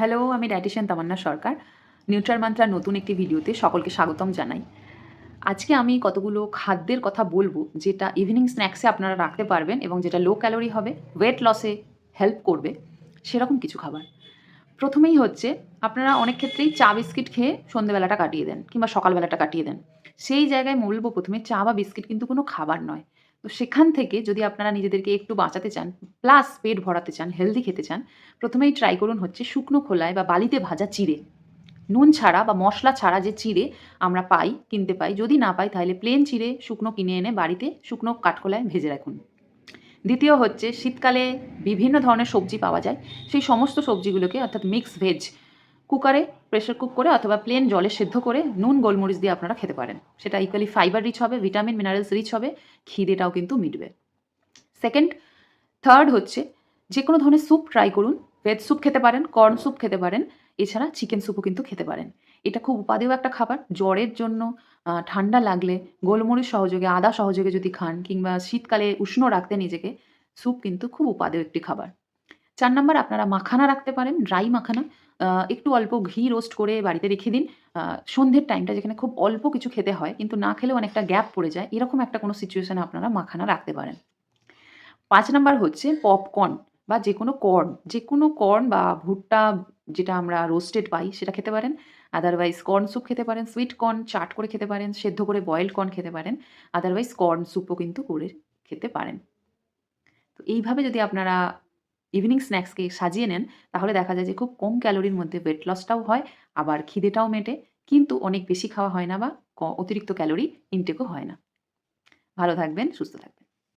Hello, আমি dietician তামান্না সরকার। Neutral মান্ত্রার নতুন একটি ভিডিওতে সকলকে স্বাগতম জানাই। আজকে আমি কতগুলো খাদ্যের কথা বলব, যেটা ইভিনিং স্ন্যাক্সে আপনারা রাখতে পারবেন এবং যেটা লো ক্যালোরি হবে, ওয়েট লসে হেল্প করবে, সেরকম কিছু খাবার। প্রথমেই হচ্ছে, আপনারা অনেক ক্ষেত্রেই চা বিস্কিট খেয়ে সন্ধ্যেবেলাটা কাটিয়ে দেন কিংবা সকালবেলাটা কাটিয়ে দেন। সেই জায়গায় বলব প্রথমে চা বা বিস্কিট কিন্তু কোনো খাবার নয়। তো সেখান থেকে যদি আপনারা নিজেদেরকে একটু বাঁচাতে চান, প্লাস পেট ভরাতে চান, হেলদি খেতে চান, প্রথমেই ট্রাই করুন হচ্ছে শুকনো খোলায় বা বালিতে ভাজা চিড়ে। নুন ছাড়া বা মসলা ছাড়া যে চিড়ে আমরা পাই, কিনতে পাই, যদি না পাই তাহলে প্লেন চিড়ে শুকনো কিনে এনে বাড়িতে শুকনো কাঠখোলায় ভেজে রাখুন। দ্বিতীয় হচ্ছে, শীতকালে বিভিন্ন ধরনের সবজি পাওয়া যায়। সেই সমস্ত সবজিগুলোকে অর্থাৎ মিক্স ভেজ কুকারে প্রেশার কুক করে অথবা প্লেন জলে সেদ্ধ করে নুন গোলমরিচ দিয়ে আপনারা খেতে পারেন। সেটা ইকুয়ালি ফাইবার রিচ হবে, ভিটামিন মিনারেলস রিচ হবে, খিদেটাও কিন্তু মিটবে। সেকেন্ড, থার্ড হচ্ছে, যে কোনো ধরনের স্যুপ ট্রাই করুন। ভেজ স্যুপ খেতে পারেন, কর্ন স্যুপ খেতে পারেন, এছাড়া চিকেন স্যুপও কিন্তু খেতে পারেন। এটা খুব উপাদেয় একটা খাবার। জ্বরের জন্য ঠান্ডা লাগলে গোলমরিচ সহযোগে, আদা সহযোগে যদি খান কিংবা শীতকালে উষ্ণ রাখতে নিজেকে, স্যুপ কিন্তু খুব উপাদেয় একটি খাবার। ৪ নাম্বার, আপনারা মাখানা রাখতে পারেন, ড্রাই মাখানা। একটু অল্প ঘি রোস্ট করে বাড়িতে রেখে দিন। আ সন্ধ্যের টাইমটা যেখানে খুব অল্প কিছু খেতে হয় কিন্তু না খেলেও অনেকটা গ্যাপ পড়ে যায়, এরকম একটা কোনো সিচুয়েশনে আপনারা মাখানা রাখতে পারেন। ৫ নাম্বার হচ্ছে পপকর্ন বা যেকোনো কর্ন বা ভুট্টা, যেটা আমরা রোস্টেড পাই সেটা খেতে পারেন। আদারওয়াইজ কর্ন স্যুপ খেতে পারেন, সুইট কর্ন চাট করে খেতে পারেন, সেদ্ধ করে বয়েলড কর্ন খেতে পারেন। আদারওয়াইজ কর্ন স্যুপও কিন্তু করে খেতে পারেন। তো এইভাবে যদি আপনারা ইভিনিং স্ন্যাক্সকে সাজিয়ে নেন, তাহলে দেখা যায় যে খুব কম ক্যালোরির মধ্যে ওয়েট লসটাও হয়, আবার খিদেটাও মেটে, কিন্তু অনেক বেশি খাওয়া হয় না বা অতিরিক্ত ক্যালোরি ইনটেকও হয় না। ভালো থাকবেন, সুস্থ থাকবেন।